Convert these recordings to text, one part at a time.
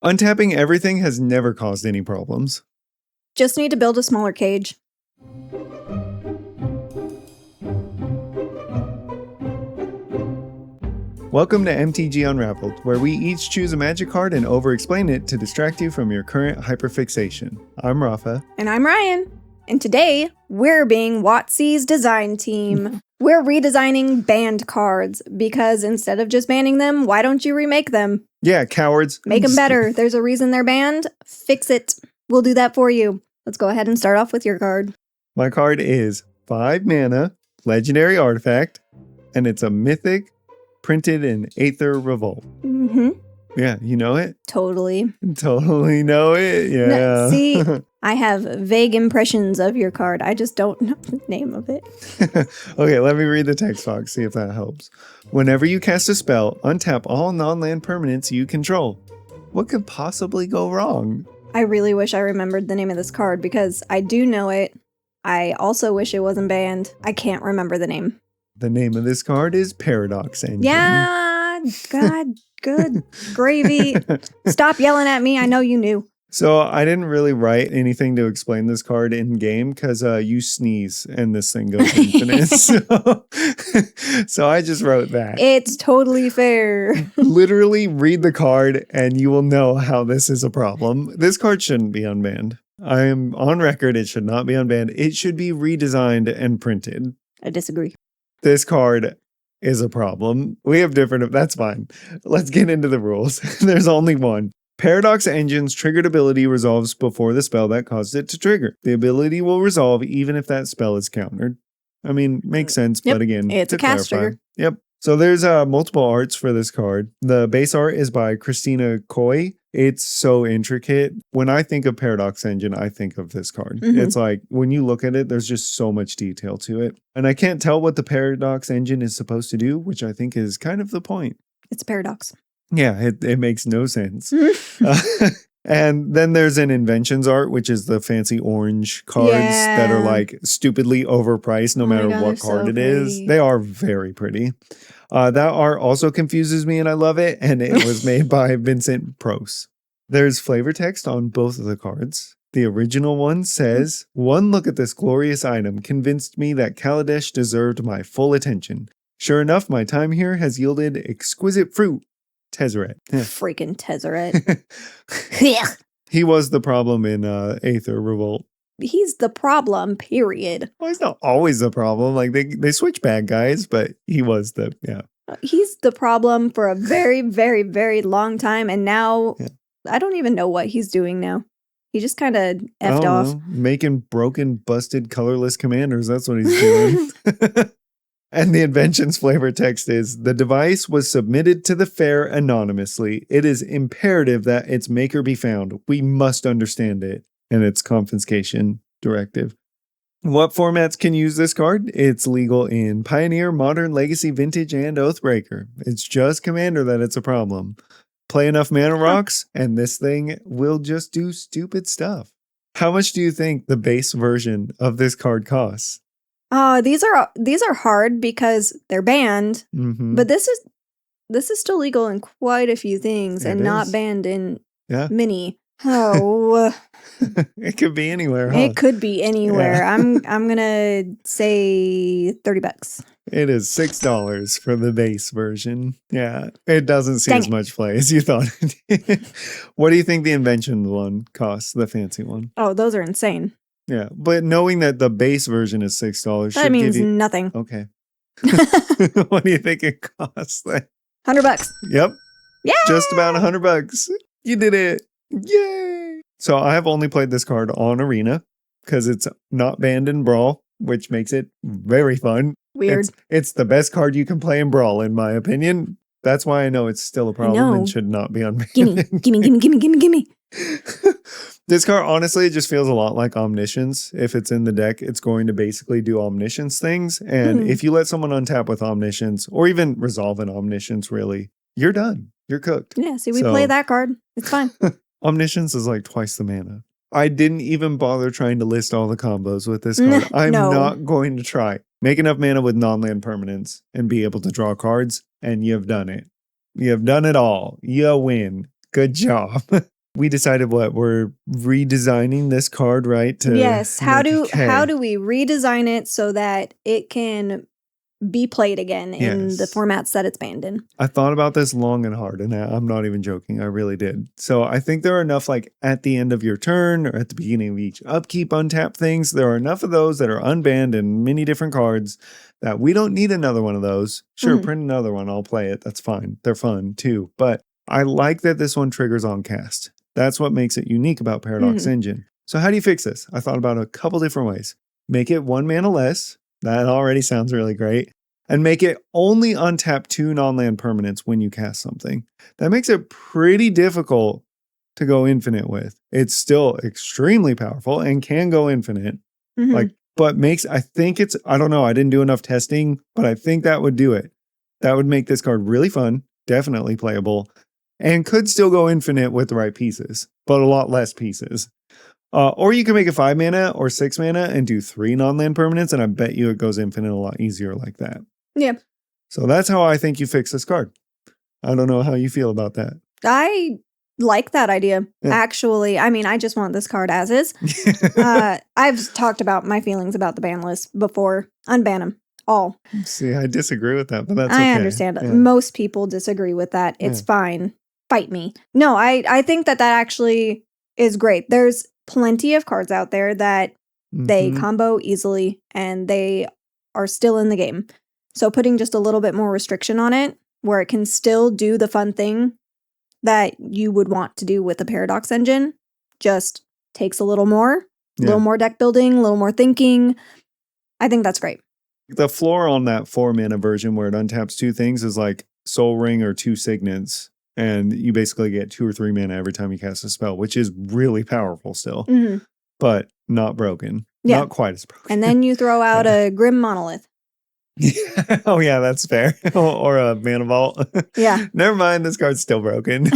Untapping everything has never caused any problems. Just need to build a smaller cage. Welcome to MTG Unraveled, where we each choose a magic card and over-explain it to distract you from your current hyperfixation. I'm Rafa. And I'm Ryan. And today, we're being WotC's design team. We're redesigning banned cards, because instead of just banning them, why don't you remake them? Yeah, cowards. Make them better. There's a reason they're banned. Fix it. We'll do that for you. Let's go ahead and start off with your card. My card is 5 mana, legendary artifact, and it's a mythic printed in Aether Revolt. Mm-hmm. Yeah, you know it? Totally. Totally know it, yeah. No, see, I have vague impressions of your card. I just don't know the name of it. Okay, let me read the text box, see if that helps. Whenever you cast a spell, untap all non-land permanents you control. What could possibly go wrong? I really wish I remembered the name of this card because I do know it. I also wish it wasn't banned. I can't remember the name. The name of this card is Paradox Engine. Yeah, God, good gravy. Stop yelling at me. I know you knew. So I didn't really write anything to explain this card in game because you sneeze and this thing goes infinite. So I just wrote that. It's totally fair. Literally read the card and you will know how this is a problem. This card shouldn't be unbanned. I am on record. It should not be unbanned. It should be redesigned and printed. I disagree. This card is a problem. We have different, that's fine. Let's get into the rules. There's only one. Paradox Engine's triggered ability resolves before the spell that caused it to trigger. The ability will resolve even if that spell is countered. I mean, makes sense, yep. But again, it's a cast trigger. Yep. So there's multiple arts for this card. The base art is by Christina Coy. It's so intricate. When I think of Paradox Engine, I think of this card. Mm-hmm. It's like, when you look at it, there's just so much detail to it. And I can't tell what the Paradox Engine is supposed to do, which I think is kind of the point. It's a paradox. Yeah, it makes no sense. And then there's an inventions art, which is the fancy orange cards that are like stupidly overpriced no matter what card it is. They are very pretty. That art also confuses me and I love it. And it was made by Vincent Prose. There's flavor text on both of the cards. The original one says, "One look at this glorious item convinced me that Kaladesh deserved my full attention. Sure enough, my time here has yielded exquisite fruit. Tezzeret." Freaking Tezzeret. He was the problem in Aether Revolt. He's the problem, period. Well, he's not always the problem. Like, they switch bad guys, but he was He's the problem for a very, very, very long time. And now, I don't even know what he's doing now. He just kind of effed off. Making broken, busted, colorless commanders. That's what he's doing. And the invention's flavor text is, "The device was submitted to the fair anonymously. It is imperative that its maker be found. We must understand it and its confiscation directive." What formats can use this card? It's legal in Pioneer, Modern, Legacy, Vintage, and Oathbreaker. It's just Commander that it's a problem. Play enough mana rocks, and this thing will just do stupid stuff. How much do you think the base version of this card costs? These are hard because they're banned, but this is still legal in quite a few things and not banned in many. Oh, it could be anywhere. Huh? It could be anywhere. Yeah. I'm gonna say $30. It is $6 for the base version. Yeah, it doesn't see as much play as you thought it did. What do you think the invention one costs? The fancy one? Oh, those are insane. Yeah, but knowing that the base version is $6 that means nothing. Okay. What do you think it costs then? $100. Yep. Yeah. Just about $100. You did it. Yay. So I have only played this card on Arena because it's not banned in Brawl, which makes it very fun. Weird. It's the best card you can play in Brawl, in my opinion. That's why I know it's still a problem and should not be unbanned. Gimme. This card, honestly, it just feels a lot like Omniscience. If it's in the deck, it's going to basically do Omniscience things. And if you let someone untap with Omniscience, or even resolve an Omniscience, really, you're done. You're cooked. Yeah, see, we play that card. It's fine. Omniscience is like twice the mana. I didn't even bother trying to list all the combos with this card. I'm not going to try. Make enough mana with non-land permanents and be able to draw cards, and you've done it. You have done it all. You win. Good job. we decided we're redesigning this card, right? Yes. How do we redesign it so that it can be played again in the formats that it's banned in? I thought about this long and hard, and I'm not even joking. I really did. So I think there are enough, like at the end of your turn or at the beginning of each upkeep untap things. There are enough of those that are unbanned in many different cards that we don't need another one of those. Sure, print another one. I'll play it. That's fine. They're fun too. But I like that this one triggers on cast. That's what makes it unique about Paradox Engine. So how do you fix this? I thought about a couple different ways. Make it 1 mana less. That already sounds really great. And make it only untap 2 non-land permanents when you cast something. That makes it pretty difficult to go infinite with. It's still extremely powerful and can go infinite. But I don't know, I didn't do enough testing, but I think that would do it. That would make this card really fun, definitely playable, and could still go infinite with the right pieces, but a lot less pieces. Or you can make it 5 mana or 6 mana and do 3 non-land permanents, and I bet you it goes infinite a lot easier like that. Yeah. So that's how I think you fix this card. I don't know how you feel about that. I like that idea, actually. I mean, I just want this card as is. I've talked about my feelings about the ban list before. Unban them all. See, I disagree with that, but that's okay. I understand. Yeah. Most people disagree with that. It's fine. Fight me. No, I think that actually is great. There's plenty of cards out there that they combo easily and they are still in the game. So putting just a little bit more restriction on it where it can still do the fun thing that you would want to do with the Paradox Engine just takes a little more deck building, a little more thinking. I think that's great. The floor on that 4 mana version where it untaps 2 things is like Soul Ring or 2 Signets. And you basically get 2 or 3 mana every time you cast a spell, which is really powerful still, but not broken. Yeah. Not quite as broken. And then you throw out a Grim Monolith. Oh, yeah, that's fair. Or a Mana Vault. Yeah. Never mind, this card's still broken.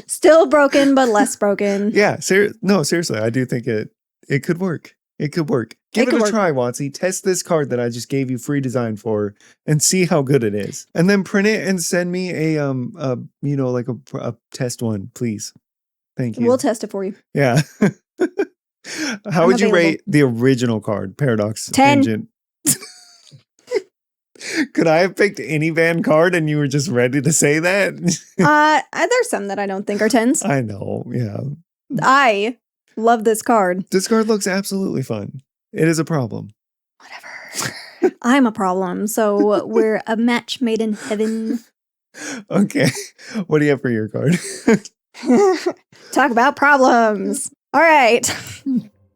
Still broken, but less broken. Yeah, seriously, I do think it could work. It could work. Give it a try, Watsy. Test this card that I just gave you free design for and see how good it is. And then print it and send me a test one, please. Thank you. We'll test it for you. Yeah. How would you rate the original card, Paradox 10. Engine? Could I have picked any banned card and you were just ready to say that? There's some that I don't think are 10s. I know, yeah. I love this card. This card looks absolutely fun. It is a problem. Whatever. I'm a problem, so we're a match made in heaven. Okay. What do you have for your card? Talk about problems. All right.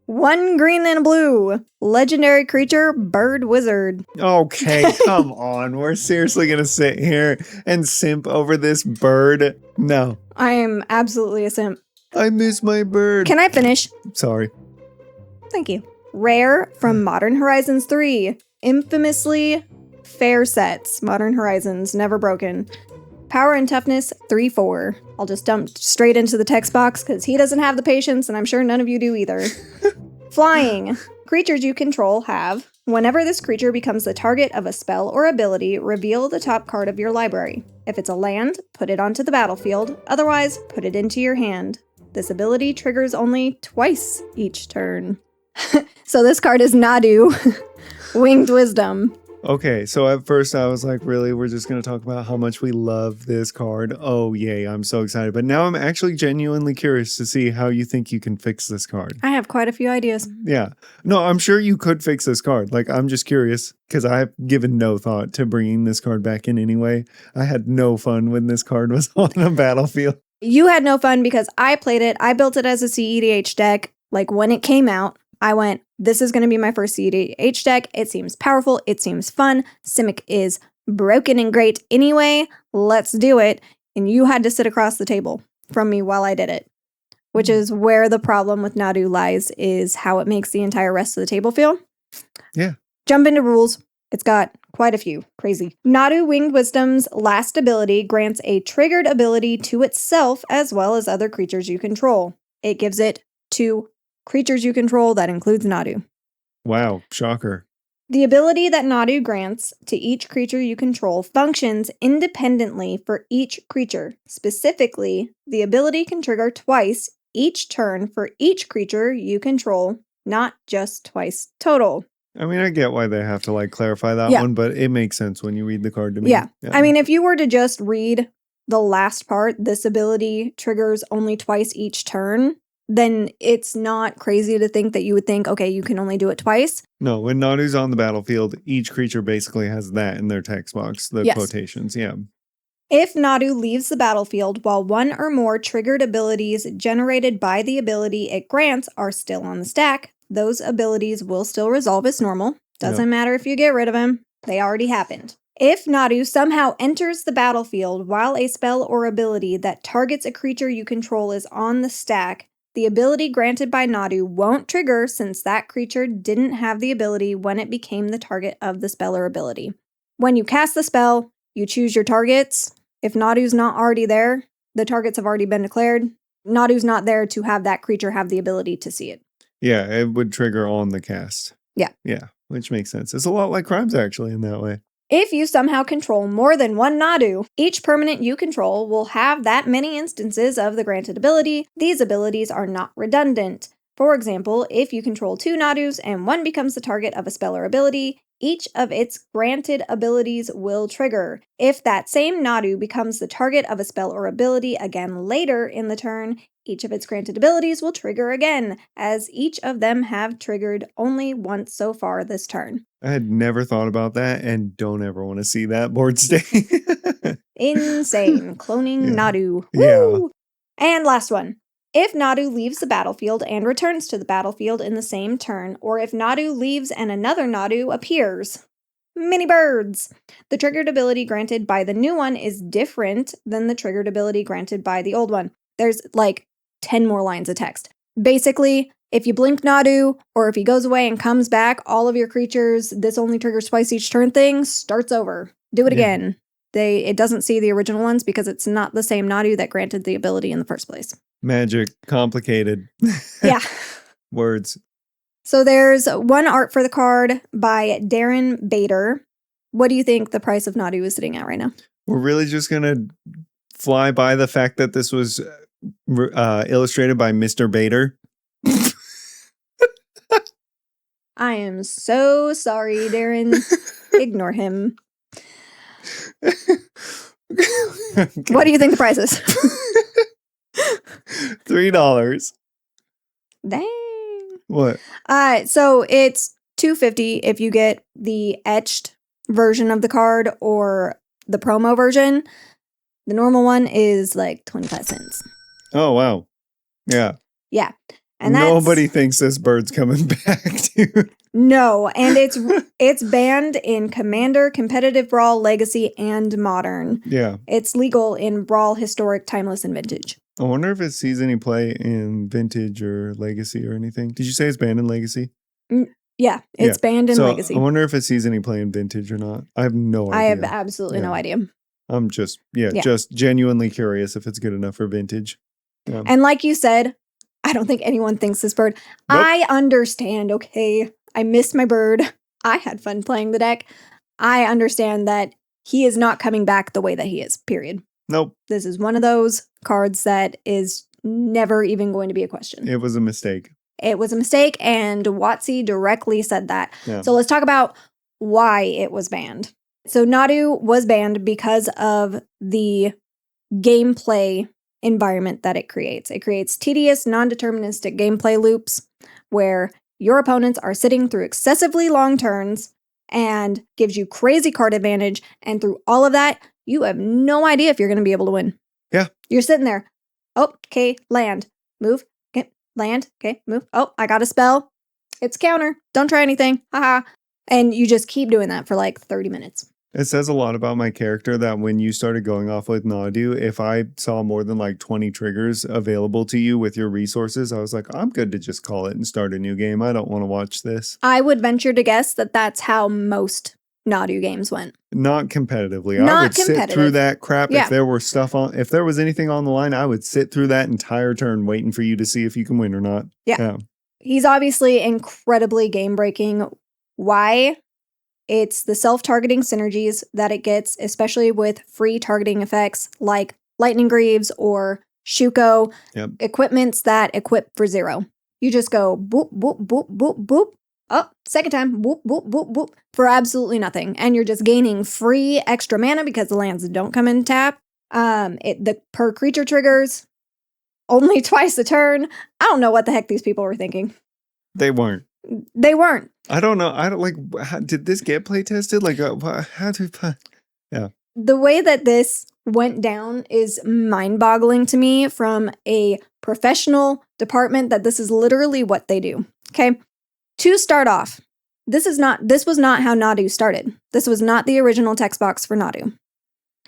1 green and a blue. Legendary creature, Bird Wizard. Okay, come on. We're seriously going to sit here and simp over this bird? No. I am absolutely a simp. I miss my bird. Can I finish? Sorry. Thank you. Rare from Modern Horizons 3. Infamously fair sets. Modern Horizons, never broken. Power and toughness, 3/4. I'll just dump straight into the text box because he doesn't have the patience, and I'm sure none of you do either. Flying. Creatures you control have, whenever this creature becomes the target of a spell or ability, reveal the top card of your library. If it's a land, put it onto the battlefield. Otherwise, put it into your hand. This ability triggers only twice each turn. So this card is Nadu, Winged Wisdom. Okay, so at first I was like, really? We're just going to talk about how much we love this card? Oh, yay, I'm so excited. But now I'm actually genuinely curious to see how you think you can fix this card. I have quite a few ideas. Yeah. No, I'm sure you could fix this card. Like, I'm just curious because I have given no thought to bringing this card back in anyway. I had no fun when this card was on a battlefield. You had no fun because I played it. I built it as a CEDH deck. Like, when it came out, I went, this is going to be my first CEDH deck. It seems powerful. It seems fun. Simic is broken and great anyway. Let's do it. And you had to sit across the table from me while I did it, which is where the problem with Nadu lies, is how it makes the entire rest of the table feel. Yeah. Jump into rules. It's got quite a few. Crazy. Nadu Winged Wisdom's last ability grants a triggered ability to itself as well as other creatures you control. It gives it to creatures you control. That includes Nadu. Wow. Shocker. The ability that Nadu grants to each creature you control functions independently for each creature. Specifically, the ability can trigger twice each turn for each creature you control, not just twice total. I mean, I get why they have to like clarify that one, but it makes sense when you read the card to me. Yeah. I mean, if you were to just read the last part, this ability triggers only twice each turn, then it's not crazy to think that you would think, okay, you can only do it twice. No, when Nadu's on the battlefield, each creature basically has that in their text box, the quotations. Yeah. If Nadu leaves the battlefield while one or more triggered abilities generated by the ability it grants are still on the stack, those abilities will still resolve as normal. Doesn't matter if you get rid of them, they already happened. If Nadu somehow enters the battlefield while a spell or ability that targets a creature you control is on the stack, the ability granted by Nadu won't trigger since that creature didn't have the ability when it became the target of the spell or ability. When you cast the spell, you choose your targets. If Nadu's not already there, the targets have already been declared. Nadu's not there to have that creature have the ability to see it. Yeah, it would trigger on the cast. Yeah. Yeah, which makes sense. It's a lot like Crimes, actually, in that way. If you somehow control more than one Nadu, each permanent you control will have that many instances of the granted ability. These abilities are not redundant. For example, if you control 2 Nadus and one becomes the target of a spell or ability, each of its granted abilities will trigger. If that same Nadu becomes the target of a spell or ability again later in the turn, each of its granted abilities will trigger again, as each of them have triggered only once so far this turn. I had never thought about that and don't ever want to see that board state. Insane. Cloning Nadu. Woo! Yeah. And last one. If Nadu leaves the battlefield and returns to the battlefield in the same turn, or if Nadu leaves and another Nadu appears. Mini birds! The triggered ability granted by the new one is different than the triggered ability granted by the old one. There's like 10 more lines of text. Basically, if you blink Nadu, or if he goes away and comes back, all of your creatures, this only triggers twice each turn thing, starts over. Do it again. It doesn't see the original ones because it's not the same Nadu that granted the ability in the first place. Magic. Complicated. Yeah. Words. So there's one art for the card by Darren Bader. What do you think the price of Nadu is sitting at right now? We're really just going to fly by the fact that this was illustrated by Mr. Bader. I am so sorry, Darren. Ignore him. Okay. What do you think the price is? $3. Dang. What? So it's $2.50 if you get the etched version of the card or the promo version. The normal one is like 25 cents. Oh, wow. Yeah. Yeah. And nobody thinks this bird's coming back, dude. No, and it's banned in Commander, Competitive Brawl, Legacy, and Modern. Yeah. It's legal in Brawl, Historic, Timeless, and Vintage. I wonder if it sees any play in Vintage or Legacy or anything. Did you say it's banned in Legacy? Yeah, it's banned in Legacy. I wonder if it sees any play in Vintage or not. I have no idea. I have absolutely no idea. I'm just genuinely curious if it's good enough for Vintage. Yeah. And like you said, I don't think anyone thinks this bird. Nope. I understand, okay? I missed my bird. I had fun playing the deck. I understand that he is not coming back the way that he is, period. Nope. This is one of those cards that is never even going to be a question. It was a mistake. It was a mistake, and WotC directly said that. Yeah. So let's talk about why it was banned. So Nadu was banned because of the gameplay environment that it creates. It creates tedious, non-deterministic gameplay loops where your opponents are sitting through excessively long turns and gives you crazy card advantage. And through all of that, you have no idea if you're going to be able to win. Yeah. You're sitting there. Oh, okay, land. Move. Okay, land. Okay, move. Oh, I got a spell. It's counter. Don't try anything. Haha. And you just keep doing that for like 30 minutes. It says a lot about my character that when you started going off with Nadu, if I saw more than like 20 triggers available to you with your resources, I was like, I'm good to just call it and start a new game. I don't want to watch this. I would venture to guess that that's how most Nadu games went. Not competitively. I would sit through that crap. Yeah. If there was anything on the line, I would sit through that entire turn waiting for you to see if you can win or not. Yeah. He's obviously incredibly game breaking. Why? It's the self-targeting synergies that it gets, especially with free targeting effects like Lightning Greaves or Shuko, equipments that equip for 0. You just go boop, boop, boop, boop, boop. Oh, second time, boop, boop, boop, boop, for absolutely nothing. And you're just gaining free extra mana because the lands don't come in tap. The per creature triggers, only twice a turn. I don't know what the heck these people were thinking. They weren't. I don't know. I don't like, did this get play tested? Like, how do yeah. The way that this went down is mind-boggling to me from a professional department that this is literally what they do. Okay. To start off, this was not how Nadu started. This was not the original text box for Nadu.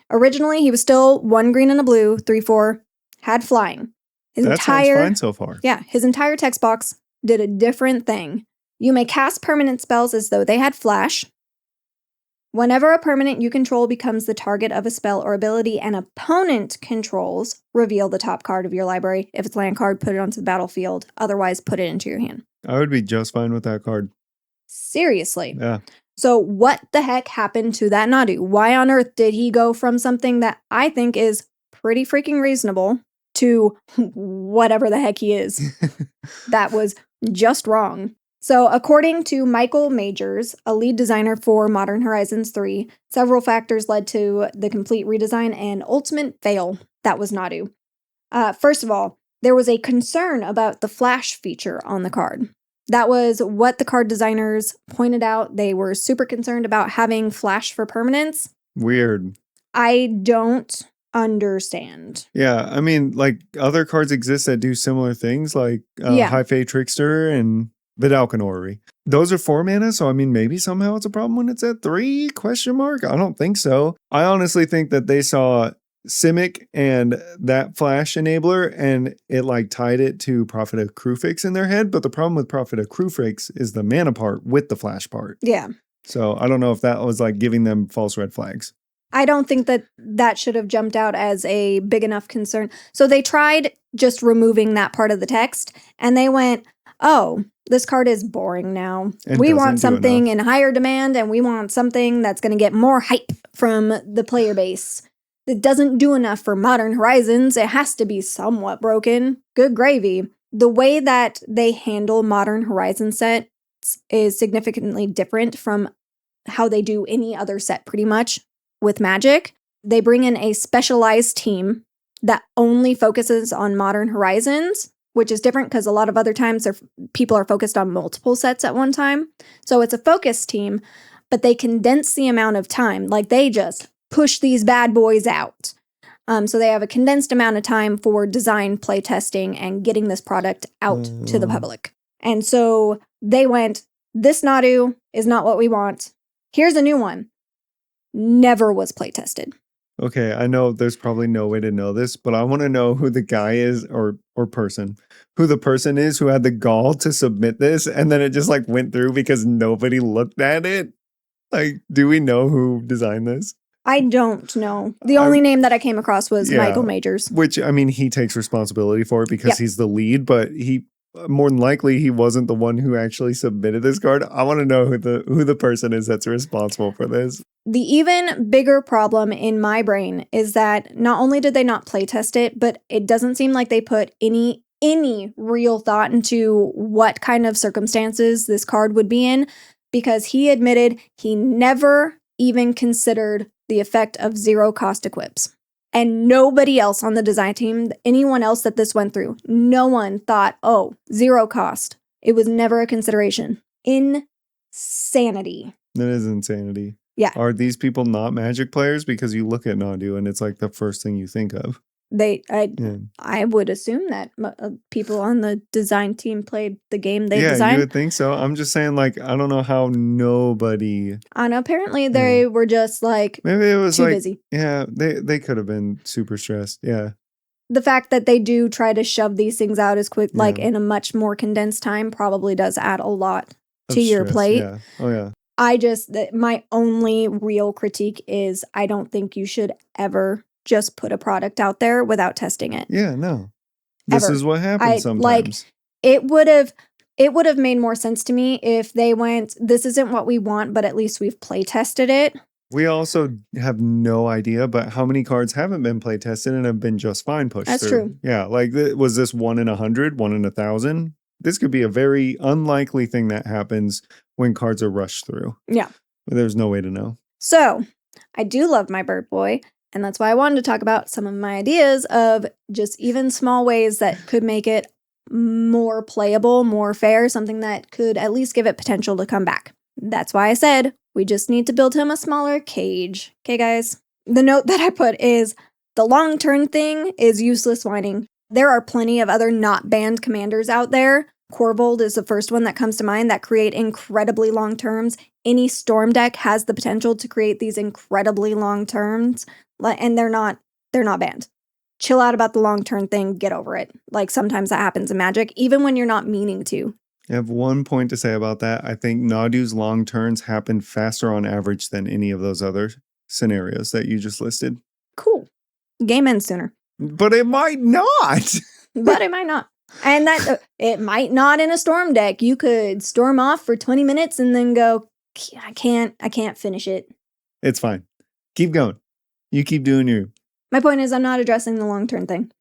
Originally, he was still 1 green and a blue, 3/4, had flying. Sounds fine so far. Yeah, his entire text box did a different thing. You may cast permanent spells as though they had flash. Whenever a permanent you control becomes the target of a spell or ability an opponent controls, reveal the top card of your library. If it's a land card, put it onto the battlefield. Otherwise, put it into your hand. I would be just fine with that card. Seriously. Yeah. So what the heck happened to that Nadu? Why on earth did he go from something that I think is pretty freaking reasonable to whatever the heck he is? That was just wrong. So according to Michael Majors, a lead designer for Modern Horizons 3, several factors led to the complete redesign and ultimate fail that was Nadu. First of all, there was a concern about the flash feature on the card. That was what the card designers pointed out. They were super concerned about having flash for permanents. Weird. I don't understand. Yeah, I mean, like, other cards exist that do similar things, like High Fae Trickster and Vidalcan Orrery. Those are 4 mana, so I mean, maybe somehow it's a problem when it's at 3? Question mark? I don't think so. I honestly think that they saw Simic and that flash enabler, and it like tied it to Prophet of Krufix in their head. But the problem with Prophet of Krufix is the mana part with the flash part. Yeah. So I don't know if that was like giving them false red flags. I don't think that should have jumped out as a big enough concern. So they tried just removing that part of the text, and they went, oh, this card is boring now. We want something in higher demand, and we want something that's going to get more hype from the player base. It doesn't do enough for Modern Horizons. It has to be somewhat broken. Good gravy. The way that they handle Modern Horizon sets is significantly different from how they do any other set pretty much with Magic. They bring in a specialized team that only focuses on Modern Horizons, which is different because a lot of other times people are focused on multiple sets at one time. So it's a focus team, but they condense the amount of time. Like they just push these bad boys out. So they have a condensed amount of time for design, play testing, and getting this product out to the public. And so they went, this Nadu is not what we want. Here's a new one. Never was play tested. Okay, I know there's probably no way to know this, but I want to know who the guy is or person, who the person is who had the gall to submit this, and then it just like went through because nobody looked at it. Like, do we know who designed this? I don't know. The only name that I came across was Michael Majors. Which, I mean, he takes responsibility for it because he's the lead, but he more than likely he wasn't the one who actually submitted this card. I want to know who the person is that's responsible for this. The even bigger problem in my brain is that not only did they not play test it, but it doesn't seem like they put any real thought into what kind of circumstances this card would be in, because he admitted he never even considered the effect of 0 cost equips. And nobody else on the design team, anyone else that this went through, no one thought, oh, 0 cost. It was never a consideration. Insanity. That is insanity. Yeah. Are these people not Magic players? Because you look at Nadu and it's like the first thing you think of. I would assume that people on the design team played the game they designed. Yeah, you would think so. I'm just saying, like, I don't know how nobody. And apparently they were just like, maybe it was too like, busy. Yeah, they could have been super stressed. Yeah. The fact that they do try to shove these things out as quick, like in a much more condensed time, probably does add a lot to your plate. Yeah. Oh yeah. My only real critique is I don't think you should ever just put a product out there without testing it. Yeah, no. This Ever. is what happens sometimes. Like, it would have, It would have made more sense to me if they went, this isn't what we want, but at least we've play tested it. We also have no idea, but how many cards haven't been play tested and have been just fine pushed That's through? true. Yeah, like was this 1 in 100, 1 in 1,000? This could be a very unlikely thing that happens when cards are rushed through. Yeah. There's no way to know. So, I do love my Bird Boy, and that's why I wanted to talk about some of my ideas of just even small ways that could make it more playable, more fair, something that could at least give it potential to come back. That's why I said we just need to build him a smaller cage. Okay, guys? The note that I put is the long turn thing is useless whining. There are plenty of other not banned commanders out there. Corvold is the first one that comes to mind that create incredibly long terms. Any Storm deck has the potential to create these incredibly long terms, and they're not banned. Chill out about the long turn thing, get over it. Like sometimes that happens in Magic, even when you're not meaning to. I have one point to say about that. I think Nadu's long turns happen faster on average than any of those other scenarios that you just listed. Cool. Game ends sooner. But it might not. But it might not. And that it might not in a Storm deck. You could storm off for 20 minutes and then go, I can't finish it. It's fine. Keep going. You keep doing you. My point is I'm not addressing the long term thing.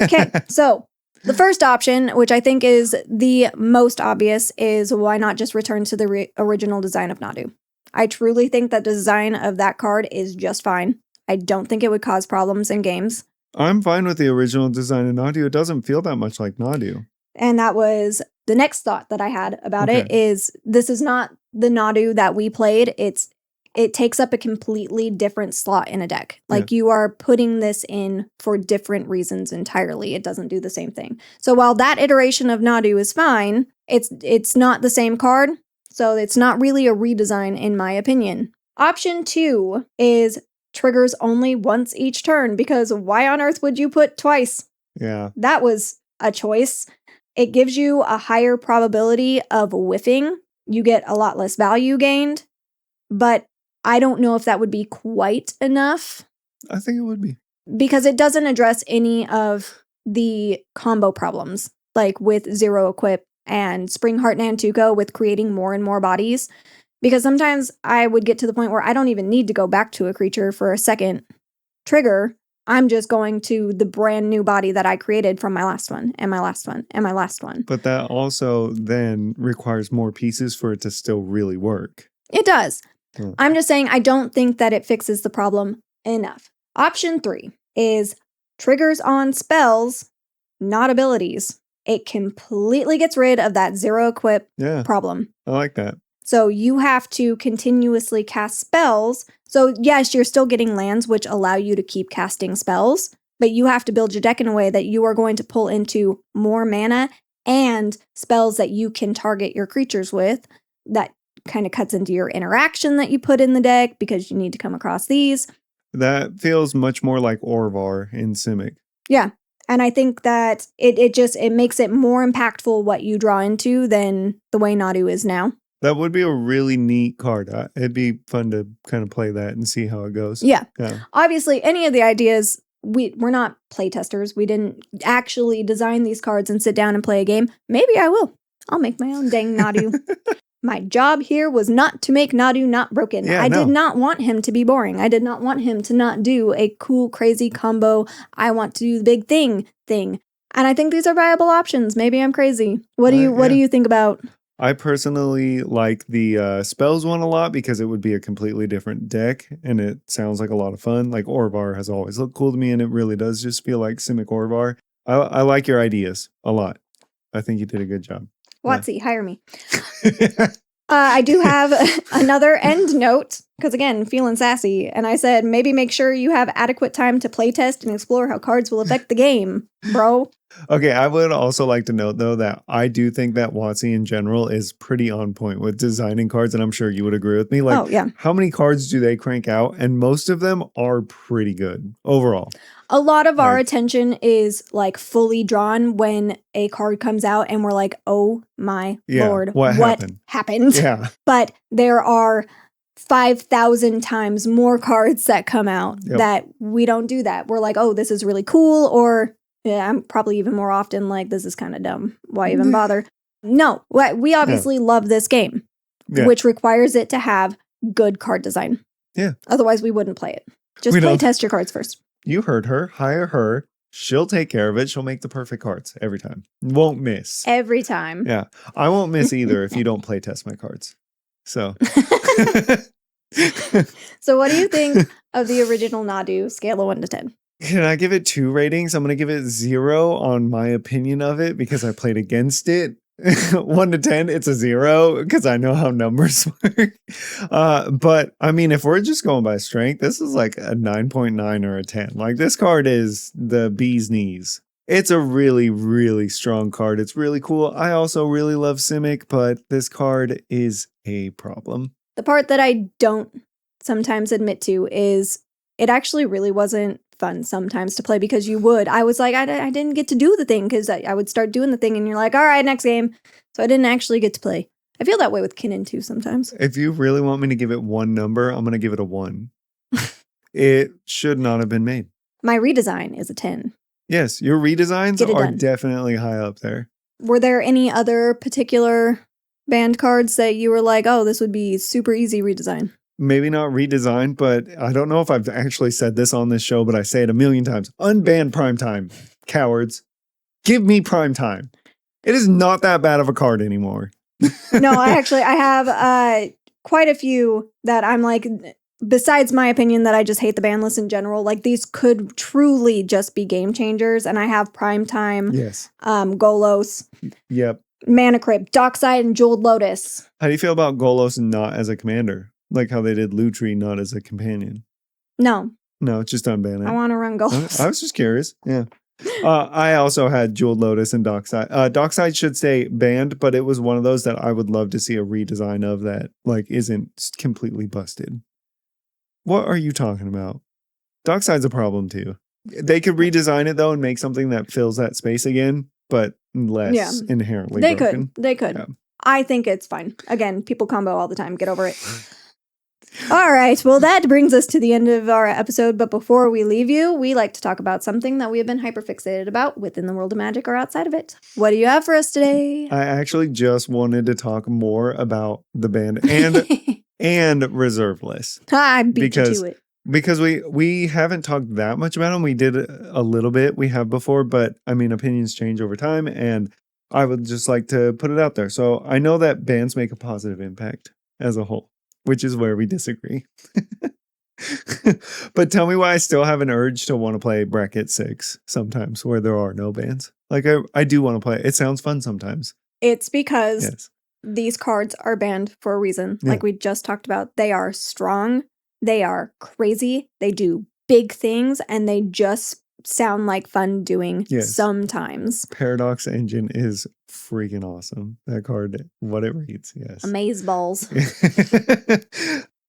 Okay, so the first option, which I think is the most obvious, is why not just return to the original design of Nadu? I truly think that the design of that card is just fine. I don't think it would cause problems in games. I'm fine with the original design of Nadu. It doesn't feel that much like Nadu. And that was the next thought that I had about it is this is not the Nadu that we played. It takes up a completely different slot in a deck. Like you are putting this in for different reasons entirely. It doesn't do the same thing. So while that iteration of Nadu is fine, it's not the same card. So it's not really a redesign in my opinion. Option 2 is triggers only once each turn, because why on earth would you put twice? Yeah. That was a choice. It gives you a higher probability of whiffing. You get a lot less value gained, but I don't know if that would be quite enough. I think it would be. Because it doesn't address any of the combo problems, like with Zero Equip and Spring Heart Nantuko with creating more and more bodies. Because sometimes I would get to the point where I don't even need to go back to a creature for a second trigger. I'm just going to the brand new body that I created from my last one, and my last one, and my last one. But that also then requires more pieces for it to still really work. It does. I'm just saying I don't think that it fixes the problem enough. Option 3 is triggers on spells, not abilities. It completely gets rid of that Zero Equip problem. I like that. So you have to continuously cast spells. So yes, you're still getting lands which allow you to keep casting spells, but you have to build your deck in a way that you are going to pull into more mana and spells that you can target your creatures with. That kind of cuts into your interaction that you put in the deck because you need to come across these. That feels much more like Orvar in Simic. Yeah. And I think that it makes it more impactful what you draw into than the way Nadu is now. That would be a really neat card. It'd be fun to kind of play that and see how it goes. Yeah. Obviously, any of the ideas, we're not playtesters. We didn't actually design these cards and sit down and play a game. Maybe I will. I'll make my own dang Nadu. My job here was not to make Nadu not broken. I did not want him to be boring. I did not want him to not do a cool, crazy combo. I want to do the big thing. And I think these are viable options. Maybe I'm crazy. What do you think about? I personally like the spells one a lot because it would be a completely different deck and it sounds like a lot of fun. Like Orvar has always looked cool to me and it really does just feel like Simic Orvar. I like your ideas a lot. I think you did a good job. Watsy, hire me. I do have another end note, because again, feeling sassy, and I said maybe make sure you have adequate time to playtest and explore how cards will affect the game, bro. Okay, I would also like to note, though, that I do think that Watsy in general is pretty on point with designing cards, and I'm sure you would agree with me. Like, how many cards do they crank out? And most of them are pretty good overall. A lot of our attention is like fully drawn when a card comes out and we're like, oh my lord, what happened? Yeah. But there are 5,000 times more cards that come out that we don't do that. We're like, oh, this is really cool. Or I'm probably even more often like, this is kind of dumb. Why even bother? No, we obviously love this game, which requires it to have good card design. Yeah. Otherwise, we wouldn't play it. Just play test your cards first. You heard her. Hire her. She'll take care of it. She'll make the perfect cards every time. Won't miss. Every time. Yeah. I won't miss either if you don't play test my cards. So. So what do you think of the original Nadu scale of 1 to 10? Can I give it 2 ratings? I'm going to give it 0 on my opinion of it because I played against it. 1 to 10, it's a 0 because I know how numbers work. But I mean, if we're just going by strength, this is like a 9.9 or a 10. Like this card is the bee's knees. It's a really, really strong card. It's really cool. I also really love Simic, but this card is a problem. The part that I don't sometimes admit to is it actually really wasn't fun sometimes to play because I was like, I didn't get to do the thing because I would start doing the thing and you're like, all right, next game. So I didn't actually get to play. I feel that way with Kinnan too sometimes. If you really want me to give it one number, I'm going to give it a 1. It should not have been made. My redesign is a 10. Yes, your redesigns are definitely high up there. Were there any other particular band cards that you were like, oh, this would be super easy redesign? Maybe not redesign, but I don't know if I've actually said this on this show, but I say it a million times. Unban Primetime, cowards. Give me Primetime. It is not that bad of a card anymore. No, I have quite a few that I'm like, besides my opinion that I just hate the ban list in general, like these could truly just be game changers. And I have Primetime, yes, Golos, yep, Mana Crypt, Dockside, and Jeweled Lotus. How do you feel about Golos not as a commander? Like how they did Lutri not as a companion? No, just unban it. I want to run Golos. I was just curious. Yeah. I also had Jeweled Lotus and Dockside. Dockside should stay banned, but it was one of those that I would love to see a redesign of that like isn't completely busted. What are you talking about? Dockside's a problem too. They could redesign it though and make something that fills that space again, but less inherently broken. They could. Yeah. I think it's fine. Again, people combo all the time. Get over it. All right. Well, that brings us to the end of our episode. But before we leave you, we like to talk about something that we have been hyperfixated about within the world of Magic or outside of it. What do you have for us today? I actually just wanted to talk more about the band and reserve list. I beat you to it. Because we haven't talked that much about them. We did a little bit. We have before, but I mean, opinions change over time. And I would just like to put it out there. So I know that bands make a positive impact as a whole, which is where we disagree. But tell me why I still have an urge to want to play Bracket 6 sometimes where there are no bans. Like I do want to play. It sounds fun sometimes. It's because these cards are banned for a reason. Yeah. Like we just talked about, they are strong. They are crazy. They do big things and they just sound like fun doing sometimes. Paradox Engine is freaking awesome. That card, what it reads, yes. Amaze balls.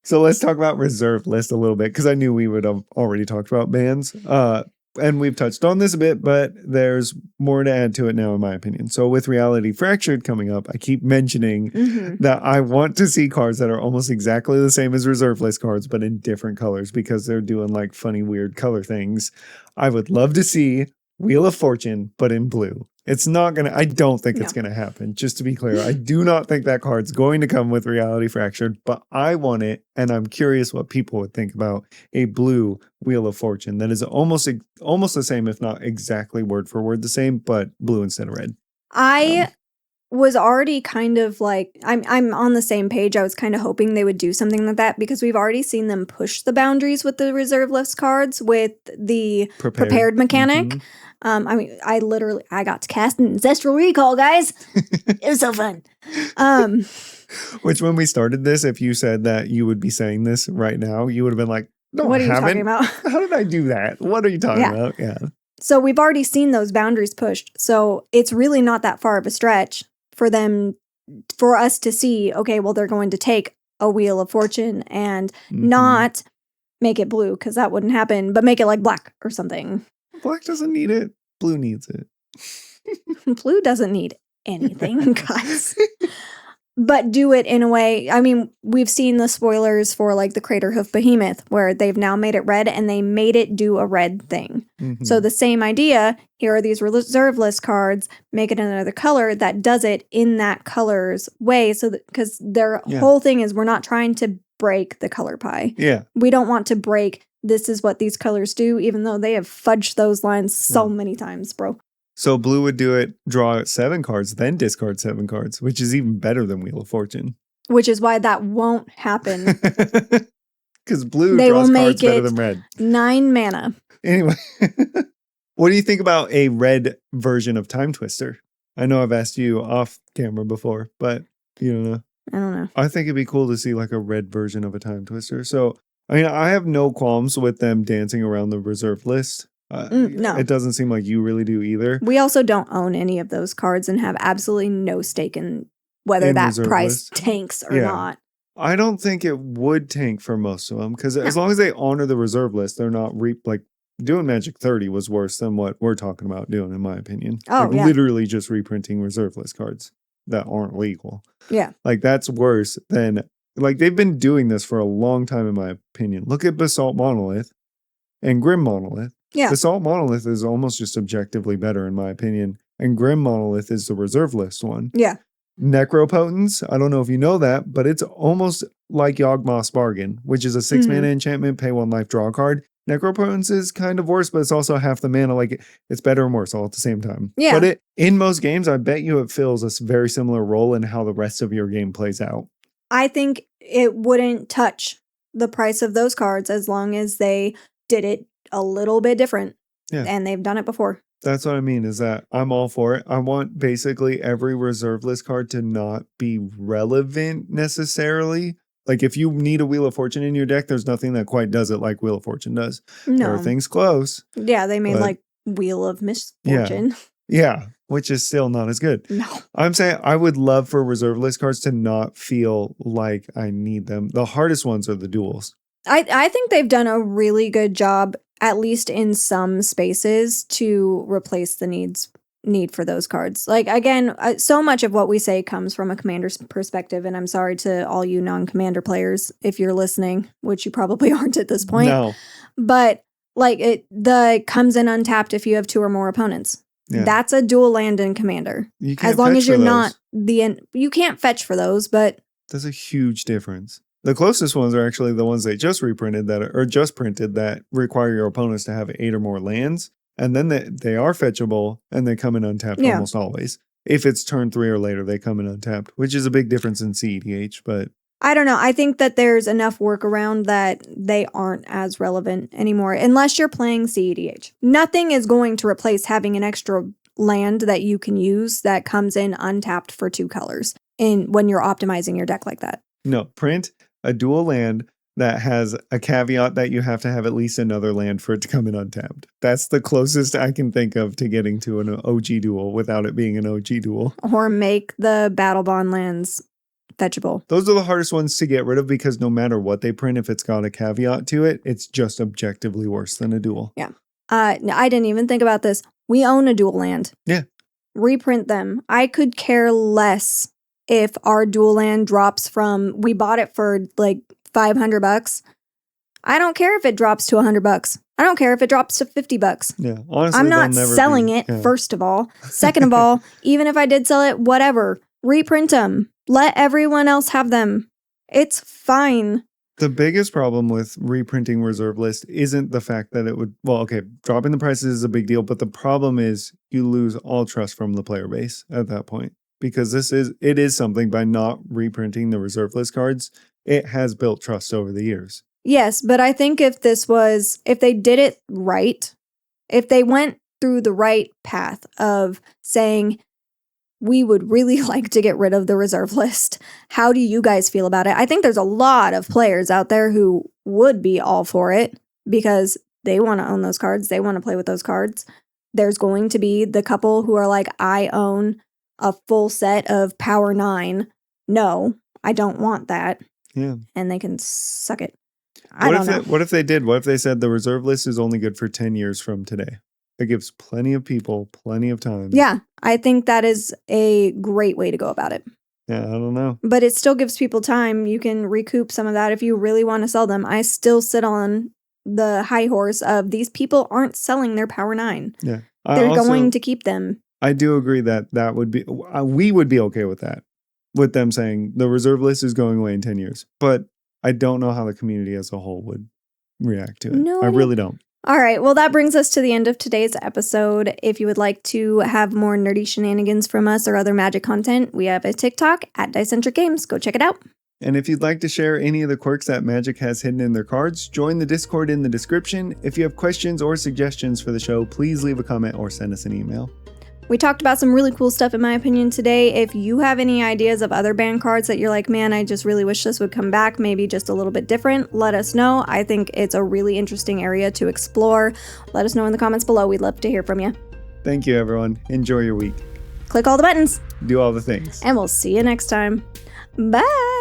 So let's talk about reserve list a little bit because I knew we would have already talked about bans. And we've touched on this a bit, but there's more to add to it now, in my opinion. So with Reality Fractured coming up, I keep mentioning that I want to see cards that are almost exactly the same as reserve list cards, but in different colors because they're doing like funny, weird color things. I would love to see Wheel of Fortune, but in blue. It's not going to, I don't think it's going to happen. Just to be clear, I do not think that card's going to come with Reality Fractured, but I want it. And I'm curious what people would think about a blue Wheel of Fortune that is almost the same, if not exactly word for word the same, but blue instead of red. I was already kind of like, I'm on the same page. I was kind of hoping they would do something like that because we've already seen them push the boundaries with the reserve list cards with the prepared mechanic. Mm-hmm. I mean, I got to cast an Ancestral Recall, guys. It was so fun. Which when we started this, if you said that you would be saying this right now, you would have been like, no, what are you talking about? How did I do that? What are you talking about? Yeah. So we've already seen those boundaries pushed. So it's really not that far of a stretch for us to see, okay, well, they're going to take a Wheel of Fortune and not make it blue because that wouldn't happen, but make it like black or something. Black doesn't need it. Blue needs it. Blue doesn't need anything, guys. but do it in a way. I mean, we've seen the spoilers for like the Craterhoof Behemoth, where they've now made it red and they made it do a red thing. Mhm. So the same idea, here are these reserve list cards, make it another color that does it in that color's way. So that, because their whole thing is we're not trying to break the color pie. Yeah. We don't want to break, this is what these colors do, even though they have fudged those lines so many times, bro. So blue would do it, draw 7 cards, then discard 7 cards, which is even better than Wheel of Fortune. Which is why that won't happen. Because blue They draws will make cards better it than red. 9 mana. Anyway, what do you think about a red version of Time Twister? I know I've asked you off camera before, but you don't know. I don't know. I think it'd be cool to see like a red version of a Time Twister. So, I mean, I have no qualms with them dancing around the reserve list. No. It doesn't seem like you really do either. We also don't own any of those cards and have absolutely no stake in whether In that reserve price list. tanks or Yeah. not. I don't think it would tank for most of them because as long as they honor the reserve list, they're not like doing Magic 30 was worse than what we're talking about doing, in my opinion. Oh, like yeah. literally just reprinting reserve list cards that aren't legal. Yeah. Like that's worse than like they've been doing this for a long time, in my opinion. Look at Basalt Monolith and Grim Monolith. Yeah. Basalt Monolith is almost just objectively better, in my opinion. And Grim Monolith is the reserve list one. Yeah. Necropotence, I don't know if you know that, but it's almost like Yawgmoth's Bargain, which is a 6 mana enchantment, pay 1 life, draw a card. Necropotence is kind of worse, but it's also half the mana. Like it's better and worse all at the same time. Yeah. But in most games, I bet you it fills a very similar role in how the rest of your game plays out. I think it wouldn't touch the price of those cards as long as they did it a little bit different. Yeah. And they've done it before. That's what I mean, is that I'm all for it. I want basically every reserve list card to not be relevant necessarily. Like if you need a Wheel of Fortune in your deck, there's nothing that quite does it like Wheel of Fortune does. No. Everything's close. Yeah, they made but- like Wheel of Misfortune. Yeah, which is still not as good. No. I'm saying I would love for reserve list cards to not feel like I need them. The hardest ones are the duels. I think they've done a really good job, at least in some spaces, to replace the need for those cards. Like, again, so much of what we say comes from a commander's perspective, and I'm sorry to all you non-commander players if you're listening, which you probably aren't at this point. No. But, like, the comes in untapped if you have 2 or more opponents. Yeah. That's a dual land in commander. You can't As long fetch as for you're those. not you can't fetch for those, but There's a huge difference. The closest ones are actually the ones they just reprinted just printed that require your opponents to have 8 or more lands. And then they are fetchable and they come in untapped Yeah. almost always. If it's turn 3 or later, they come in untapped, which is a big difference in CEDH. But I don't know. I think that there's enough workaround that they aren't as relevant anymore, unless you're playing CEDH. Nothing is going to replace having an extra land that you can use that comes in untapped for 2 colors when you're optimizing your deck like that. no, print a dual land that has a caveat that you have to have at least another land for it to come in untapped. That's the closest I can think of to getting to an OG duel without it being an OG duel. Or make the Battle Bond lands fetchable. Those are the hardest ones to get rid of because no matter what they print, if it's got a caveat to it, it's just objectively worse than a duel. Yeah. I didn't even think about this. We own a dual land. Yeah. Reprint them. I could care less if our dual land drops from, we bought it for like $500. I don't care if it drops to $100. I don't care if it drops to $50. Yeah, honestly, I'm not they'll never selling be- it, yeah. first of all. Second of all, even if I did sell it, whatever. Reprint them. Let everyone else have them. It's fine. The biggest problem with reprinting reserve list isn't the fact that it would, well, okay, dropping the prices is a big deal, but the problem is you lose all trust from the player base at that point. Because it is something by not reprinting the reserve list cards, it has built trust over the years. Yes, but I think if they did it right, if they went through the right path of saying, we would really like to get rid of the reserve list. How do you guys feel about it? I think there's a lot of players out there who would be all for it because they want to own those cards. They want to play with those cards. There's going to be the couple who are like, I own a full set of Power 9. No, I don't want that. Yeah. And they can suck it. I don't know. What if they did? What if they said the reserve list is only good for 10 years from today? It gives plenty of people plenty of time. Yeah, I think that is a great way to go about it. Yeah, I don't know. But it still gives people time. You can recoup some of that if you really want to sell them. I still sit on the high horse of these people aren't selling their Power 9. Yeah. They're going to keep them. I do agree that would be, we would be okay with that. With them saying the reserve list is going away in 10 years. But I don't know how the community as a whole would react to it. No, I really don't. All right, well, that brings us to the end of today's episode. If you would like to have more nerdy shenanigans from us or other Magic content, we have a TikTok at Dicentric Games. Go check it out. And if you'd like to share any of the quirks that Magic has hidden in their cards, join the Discord in the description. If you have questions or suggestions for the show, please leave a comment or send us an email. We talked about some really cool stuff, in my opinion, today. If you have any ideas of other banned cards that you're like, man, I just really wish this would come back, maybe just a little bit different, let us know. I think it's a really interesting area to explore. Let us know in the comments below. We'd love to hear from you. Thank you, everyone. Enjoy your week. Click all the buttons. Do all the things. And we'll see you next time. Bye.